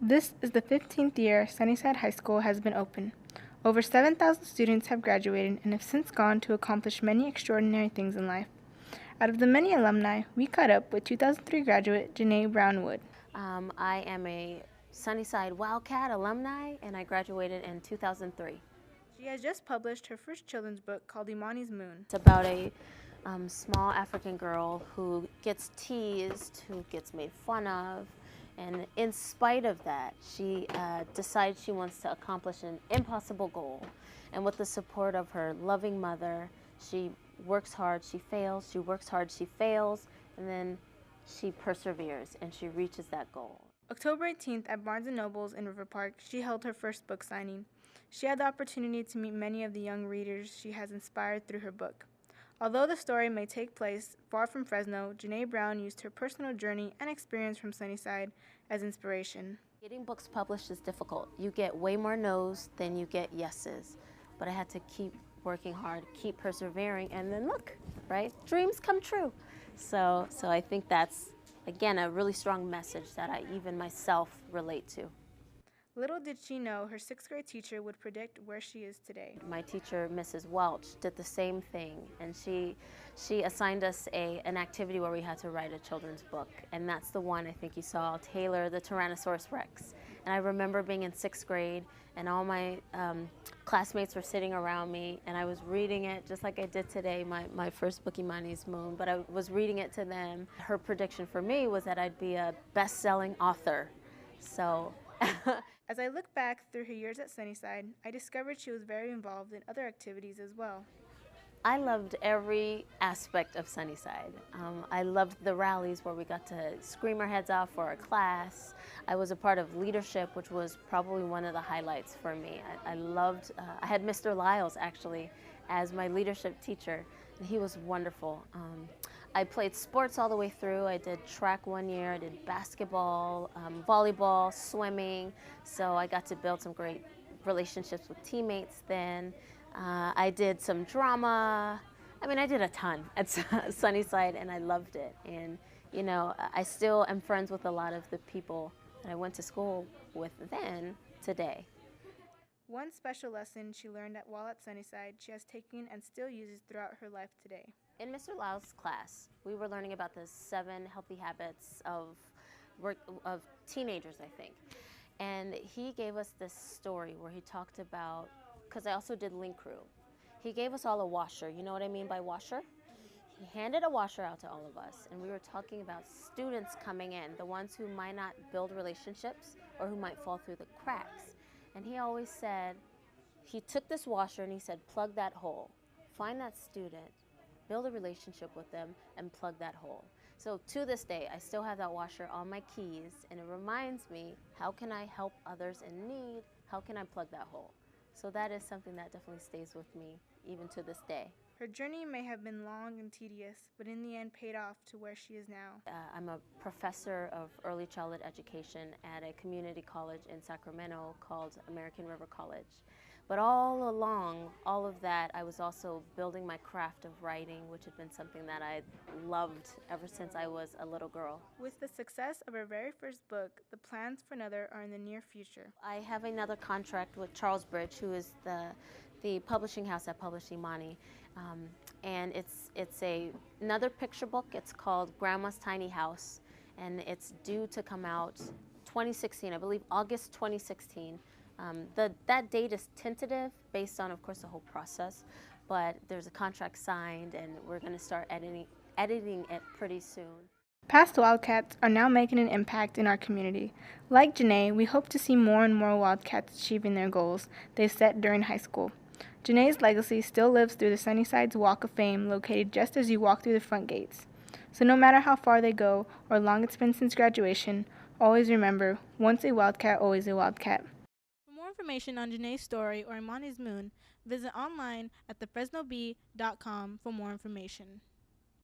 This is the 15th year Sunnyside High School has been open. Over 7,000 students have graduated and have since gone to accomplish many extraordinary things in life. Out of the many alumni, we caught up with 2003 graduate JaNay Brownwood. I am a Sunnyside Wildcat alumni, and I graduated in 2003. She has just published her first children's book called Imani's Moon. It's about a small African girl who gets teased, who gets made fun of, and in spite of that, she decides she wants to accomplish an impossible goal. And with the support of her loving mother, she works hard, she fails, she works hard, she fails, and then she perseveres and she reaches that goal. October 18th at Barnes & Noble's in River Park, she held her first book signing. She had the opportunity to meet many of the young readers she has inspired through her book. Although the story may take place far from Fresno, JaNay Brown used her personal journey and experience from Sunnyside as inspiration. Getting books published is difficult. You get way more no's than you get yeses. But I had to keep working hard, keep persevering, and then look, right? Dreams come true. So I think that's, again, a really strong message that I even myself relate to. Little did she know her sixth grade teacher would predict where she is today. My teacher, Mrs. Welch, did the same thing, and she assigned us an activity where we had to write a children's book, and that's the one I think you saw, Taylor the Tyrannosaurus Rex. And I remember being in sixth grade, and all my classmates were sitting around me, and I was reading it just like I did today, my first book, Imani's Moon, but I was reading it to them. Her prediction for me was that I'd be a best-selling author. So. As I look back through her years at Sunnyside, I discovered she was very involved in other activities as well. I loved every aspect of Sunnyside. I loved the rallies where we got to scream our heads off for our class. I was a part of leadership, which was probably one of the highlights for me. I loved, I had Mr. Lyles actually as my leadership teacher, and he was wonderful. I played sports all the way through. I did track one year, I did basketball, volleyball, swimming, so I got to build some great relationships with teammates then. I did some drama. I mean, I did a ton at Sunnyside, and I loved it. And, you know, I still am friends with a lot of the people that I went to school with then today. One special lesson she learned while at Sunnyside she has taken and still uses throughout her life today. In Mr. Lyle's class, we were learning about the 7 healthy habits of teenagers, I think. And he gave us this story where he talked about, because I also did link crew, he gave us all a washer. You know what I mean by washer? He handed a washer out to all of us, and we were talking about students coming in, the ones who might not build relationships or who might fall through the cracks. And he always said, he took this washer and he said, plug that hole. Find that student, build a relationship with them, and plug that hole. So to this day, I still have that washer on my keys, and it reminds me, how can I help others in need? How can I plug that hole? So that is something that definitely stays with me, even to this day. Her journey may have been long and tedious, but in the end paid off to where she is now. I'm a professor of early childhood education at a community college in Sacramento called American River College. But all along, all of that, I was also building my craft of writing, which had been something that I loved ever since I was a little girl. With the success of her very first book, the plans for another are in the near future. I have another contract with Charles Bridge, who is the publishing house that published Imani. And it's another picture book. It's called Grandma's Tiny House, and it's due to come out 2016, I believe August 2016. That date is tentative based on, of course, the whole process, but there's a contract signed, and we're going to start editing it pretty soon. Past Wildcats are now making an impact in our community. Like JaNay, we hope to see more and more Wildcats achieving their goals they set during high school. JaNay's legacy still lives through the Sunnyside's Walk of Fame, located just as you walk through the front gates. So no matter how far they go or long it's been since graduation, always remember, once a Wildcat, always a Wildcat. For more information on JaNay's story or Imani's Moon, visit online at thefresnob.com for more information.